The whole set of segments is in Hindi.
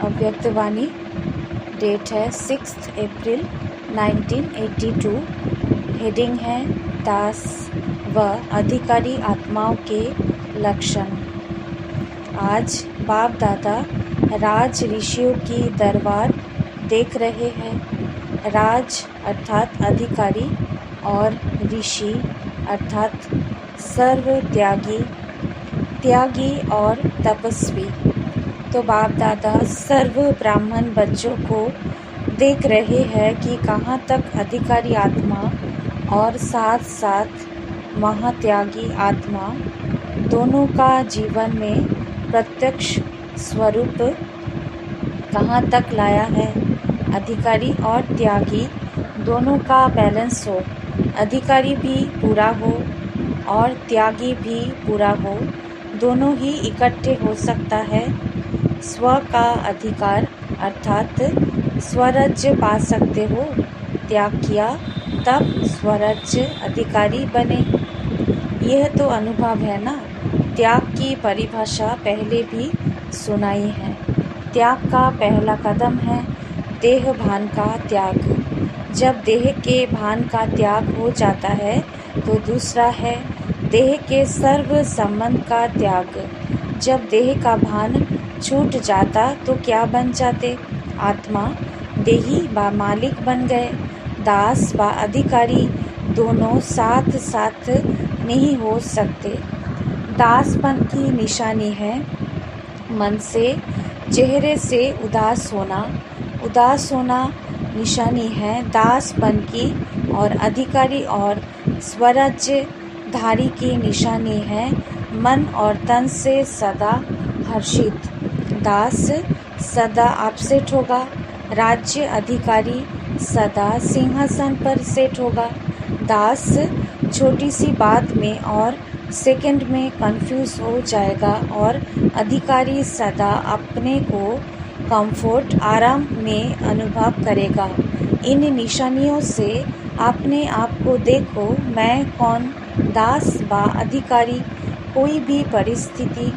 अव्यक्तवाणी। डेट है 6 अप्रैल 1982। हेडिंग है दास व अधिकारी आत्माओं के लक्षण। आज बाप दादा राज ऋषियों की दरबार देख रहे हैं। राज अर्थात अधिकारी और ऋषि अर्थात सर्व त्यागी और तपस्वी। तो बाप दादा सर्व ब्राह्मण बच्चों को देख रहे हैं कि कहाँ तक अधिकारी आत्मा और साथ साथ महात्यागी आत्मा दोनों का जीवन में प्रत्यक्ष स्वरूप कहाँ तक लाया है। अधिकारी और त्यागी दोनों का बैलेंस हो, अधिकारी भी पूरा हो और त्यागी भी पूरा हो, दोनों ही इकट्ठे हो सकता है। स्व का अधिकार अर्थात स्वराज्य पा सकते हो। त्याग किया तब स्वराज्य अधिकारी बने। यह तो अनुभव है ना। त्याग की परिभाषा पहले भी सुनाई है। त्याग का पहला कदम है देह भान का त्याग। जब देह के भान का त्याग हो जाता है तो दूसरा है देह के सर्व संबंध का त्याग। जब देह का भान छूट जाता तो क्या बन जाते? आत्मा देही व मालिक बन गए। दास व अधिकारी दोनों साथ साथ नहीं हो सकते। दासपन की निशानी है मन से चेहरे से उदास होना। उदास होना निशानी है दासपन की और अधिकारी और स्वराज्य धारी की निशानी है मन और तन से सदा हर्षित। दास सदा अपसेट होगा। राज्य अधिकारी सदा सिंहासन पर सेट होगा। दास छोटी सी बात में और सेकंड में कंफ्यूज हो जाएगा और अधिकारी सदा अपने को कंफर्ट आराम में अनुभव करेगा। इन निशानियों से अपने आप को देखो, मैं कौन? दास व अधिकारी कोई भी परिस्थिति,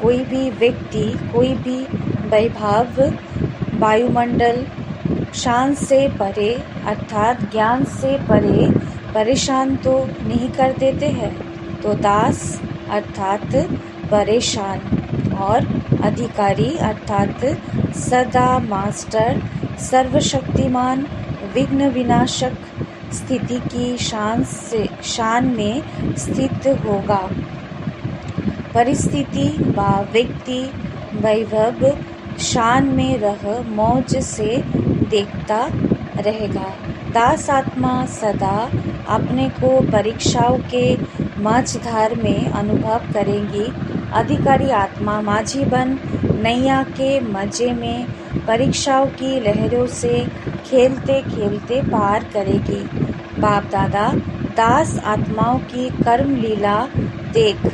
कोई भी व्यक्ति, कोई भी वैभव, वायुमंडल शान से परे अर्थात ज्ञान से परे परेशान तो नहीं कर देते हैं। तो दास अर्थात परेशान और अधिकारी अर्थात सदा मास्टर, सर्वशक्तिमान, विघ्न विनाशक स्थिति की शान में स्थित होगा। परिस्थिति व व्यक्ति वैभव शान में रह मौज से देखता रहेगा। दास आत्मा सदा अपने को परीक्षाओं के मझधार में अनुभव करेंगी। अधिकारी आत्मा माझी बन नैया के मजे में परीक्षाओं की लहरों से खेलते खेलते पार करेगी। बाप दादा दास आत्माओं की कर्म लीला देख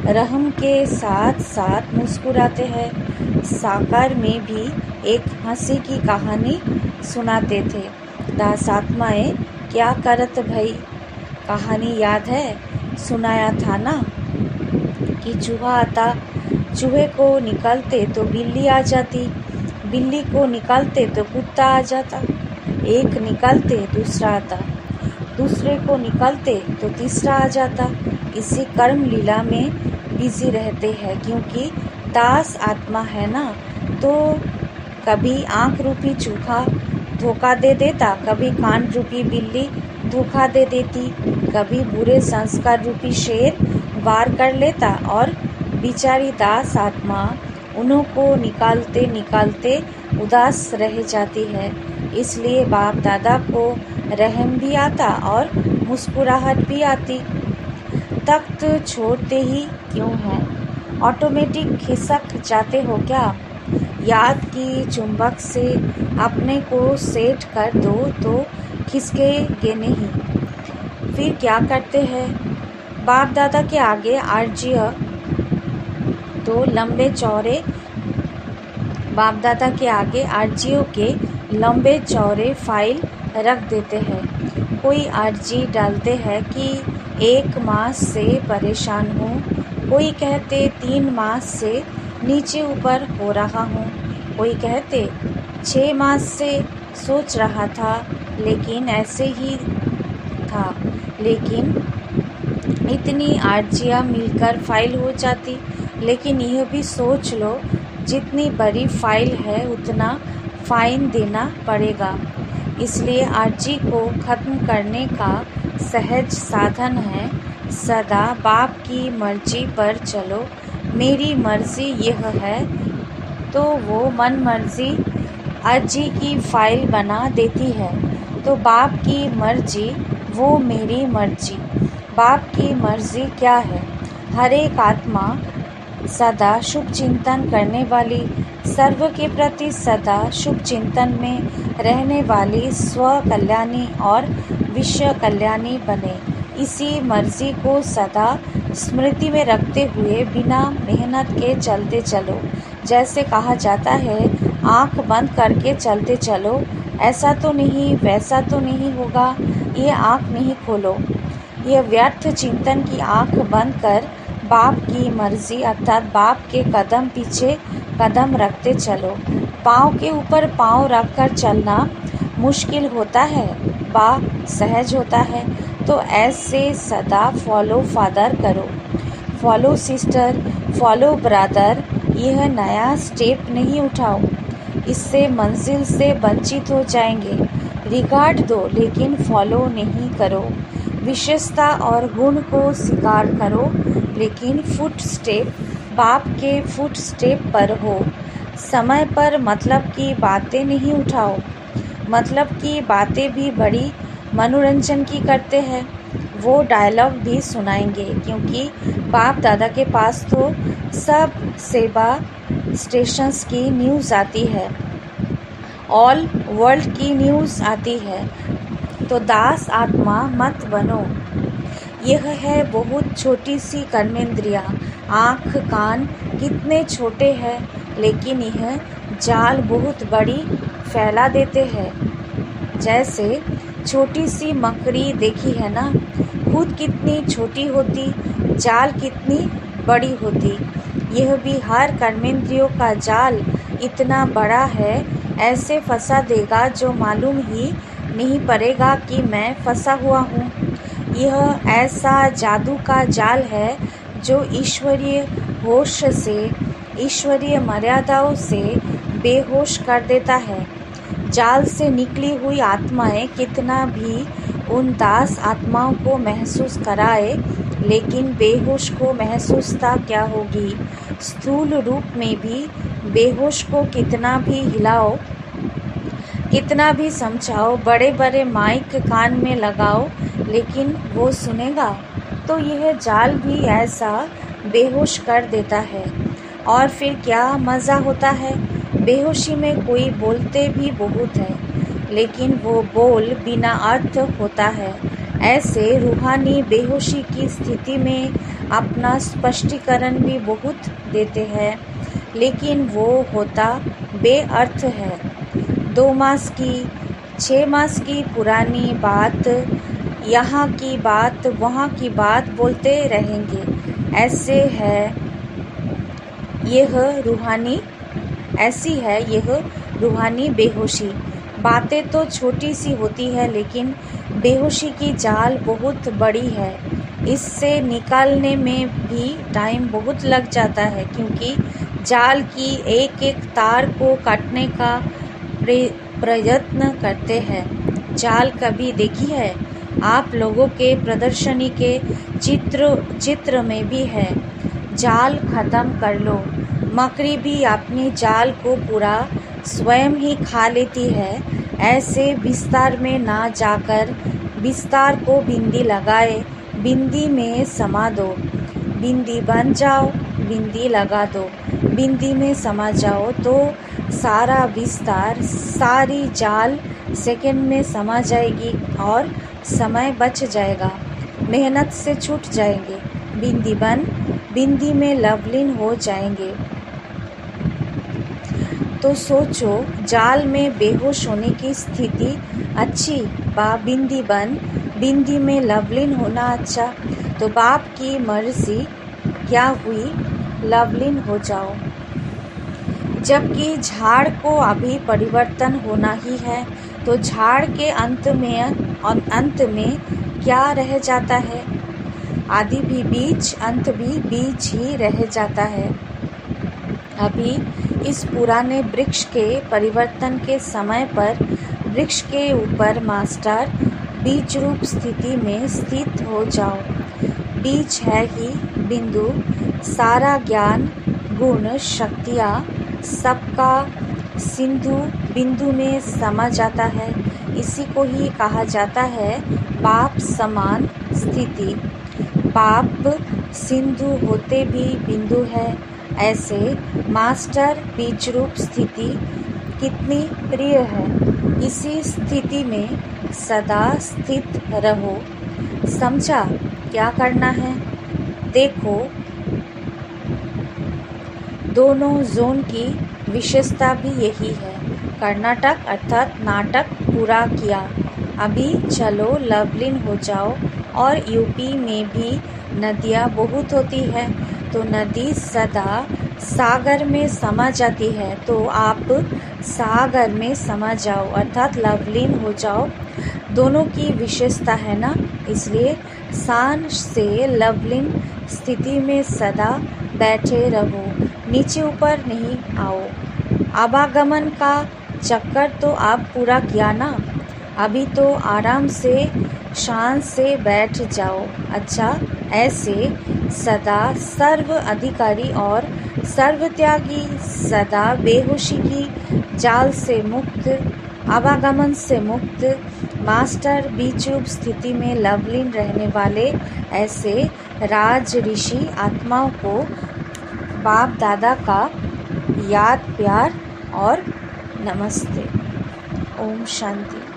रहम के साथ साथ मुस्कुराते हैं। साकार में भी एक हंसी की कहानी सुनाते थे। दास आत्माएं क्या करत भई? कहानी याद है? सुनाया था ना कि चूहा आता, चूहे को निकालते तो बिल्ली आ जाती, बिल्ली को निकालते तो कुत्ता आ जाता, एक निकालते दूसरा आता, दूसरे को निकालते तो तीसरा आ जाता। इसी कर्म लीला में बिजी रहते हैं क्योंकि दास आत्मा है ना। तो कभी आँख रूपी चूहा धोखा दे देता, कभी कान रूपी बिल्ली धोखा दे देती, कभी बुरे संस्कार रूपी शेर वार कर लेता और बेचारी दास आत्मा उन्हों को निकालते निकालते उदास रह जाती है। इसलिए बाप दादा को रहम भी आता और मुस्कुराहट भी आती। तख्त छोड़ते ही क्यों है? ऑटोमेटिक खिसक जाते हो क्या? याद की चुंबक से अपने को सेट कर दो तो खिसकेंगे नहीं। फिर क्या करते हैं? बाप दादा के आगे आरजीय तो लंबे चौड़े बाप दादा के आगे आरजीओ के लंबे चौड़े फाइल रख देते हैं। कोई आरजी डालते हैं कि 1 मास से परेशान हूँ, कोई कहते 3 मास से नीचे ऊपर हो रहा हूँ, कोई कहते 6 मास से सोच रहा था, लेकिन ऐसे ही था। लेकिन इतनी अर्जियां मिलकर फाइल हो जाती। लेकिन यह भी सोच लो, जितनी बड़ी फाइल है उतना फाइन देना पड़ेगा। इसलिए अर्जी को खत्म करने का सहज साधन है सदा बाप की मर्जी पर चलो। मेरी मर्जी यह है तो वो मन मर्जी अर्जी की फाइल बना देती है। तो बाप की मर्जी वो मेरी मर्जी। बाप की मर्जी क्या है? हर एक आत्मा सदा शुभ चिंतन करने वाली, सर्व के प्रति सदा शुभ चिंतन में रहने वाली, स्व कल्याणी और विश्व कल्याणी बने। इसी मर्जी को सदा स्मृति में रखते हुए बिना मेहनत के चलते चलो। जैसे कहा जाता है, आँख बंद करके चलते चलो। ऐसा तो नहीं, वैसा तो नहीं होगा, ये आँख नहीं खोलो। यह व्यर्थ चिंतन की आँख बंद कर बाप की मर्जी अर्थात बाप के कदम पीछे कदम रखते चलो। पाँव के ऊपर पाँव रखकर चलना मुश्किल होता है, सहज होता है। तो ऐसे सदा फॉलो फादर करो, फॉलो सिस्टर, फॉलो ब्रदर। यह नया स्टेप नहीं उठाओ, इससे मंजिल से वंचित हो जाएंगे। रिगार्ड दो लेकिन फॉलो नहीं करो। विशेषता और गुण को स्वीकार करो, लेकिन फुट स्टेप बाप के फुट स्टेप पर हो। समय पर मतलब की बातें नहीं उठाओ। मतलब की बातें भी बड़ी मनोरंजन की करते हैं। वो डायलॉग भी सुनाएंगे, क्योंकि बाप दादा के पास तो सब सेवा स्टेशंस की न्यूज़ आती है, ऑल वर्ल्ड की न्यूज़ आती है। तो दास आत्मा मत बनो। यह है बहुत छोटी सी कर्मेंद्रियाँ। आँख कान कितने छोटे हैं, लेकिन यह जाल बहुत बड़ी फैला देते हैं। जैसे छोटी सी मकड़ी देखी है ना, खुद कितनी छोटी होती, जाल कितनी बड़ी होती। यह भी हर कर्मेंद्रियों का जाल इतना बड़ा है, ऐसे फंसा देगा जो मालूम ही नहीं पड़ेगा कि मैं फंसा हुआ हूँ। यह ऐसा जादू का जाल है जो ईश्वरीय होश से, ईश्वरीय मर्यादाओं से बेहोश कर देता है। जाल से निकली हुई आत्माएं कितना भी उन दास आत्माओं को महसूस कराए, लेकिन बेहोश को महसूसता क्या होगी। स्थूल रूप में भी बेहोश को कितना भी हिलाओ, कितना भी समझाओ, बड़े बड़े माइक कान में लगाओ, लेकिन वो सुनेगा? तो यह जाल भी ऐसा बेहोश कर देता है। और फिर क्या मज़ा होता है। बेहोशी में कोई बोलते भी बहुत है, लेकिन वो बोल बिना अर्थ होता है। ऐसे रूहानी बेहोशी की स्थिति में अपना स्पष्टीकरण भी बहुत देते हैं, लेकिन वो होता बेअर्थ है। 2 मास की, 6 मास की पुरानी बात, यहाँ की बात, वहाँ की बात बोलते रहेंगे। ऐसे है यह रूहानी, ऐसी है यह रूहानी बेहोशी। बातें तो छोटी सी होती है, लेकिन बेहोशी की जाल बहुत बड़ी है। इससे निकालने में भी टाइम बहुत लग जाता है, क्योंकि जाल की एक एक तार को काटने का प्रयत्न करते हैं। जाल कभी देखी है? आप लोगों के प्रदर्शनी के चित्र में भी है। जाल खत्म कर लो। मकड़ी भी अपनी जाल को पूरा स्वयं ही खा लेती है। ऐसे विस्तार में ना जाकर विस्तार को बिंदी लगाए, बिंदी में समा दो। बिंदी बन जाओ, बिंदी लगा दो। बिंदी में समा जाओ तो सारा विस्तार, सारी जाल सेकंड में समा जाएगी और समय बच जाएगा, मेहनत से छूट जाएंगे। बिंदी बन बिंदी में लवलीन हो जाएंगे। तो सोचो, जाल में बेहोश होने की स्थिति अच्छी बा बिंदी बन बिंदी में लवलीन होना अच्छा? तो बाप की मर्जी क्या हुई, लवलीन हो जाओ। जबकि झाड़ को अभी परिवर्तन होना ही है, तो झाड़ के अंत में क्या रह जाता है? आदि भी बीज, अंत भी बीज ही रह जाता है। अभी इस पुराने वृक्ष के परिवर्तन के समय पर वृक्ष के ऊपर मास्टर बीज रूप स्थिति में स्थित हो जाओ। बीज है ही बिंदु, सारा ज्ञान, गुण, शक्तियाँ सबका सिंधु बिंदु में समा जाता है। इसी को ही कहा जाता है बाप समान स्थिति। बाप सिंधु होते भी बिंदु है, ऐसे मास्टर बीज रूप स्थिति कितनी प्रिय है। इसी स्थिति में सदा स्थित रहो। समझा क्या करना है? देखो, दोनों जोन की विशेषता भी यही है। कर्नाटक अर्थात नाटक पूरा किया, अभी चलो लवलीन हो जाओ। और यूपी में भी नदियाँ बहुत होती है, तो नदी सदा सागर में समा जाती है, तो आप सागर में समा जाओ अर्थात लवलीन हो जाओ। दोनों की विशेषता है ना, इसलिए शान से लवलीन स्थिति में सदा बैठे रहो, नीचे ऊपर नहीं आओ। आवागमन का चक्कर तो आप पूरा किया ना, अभी तो आराम से शान से बैठ जाओ। अच्छा, ऐसे सदा सर्व अधिकारी और सर्वत्यागी, सदा बेहोशी की जाल से मुक्त, आवागमन से मुक्त, मास्टर बीज रूप स्थिति में लवलीन रहने वाले ऐसे राज ऋषि आत्माओं को बाप दादा का याद, प्यार और नमस्ते। ओम शांति।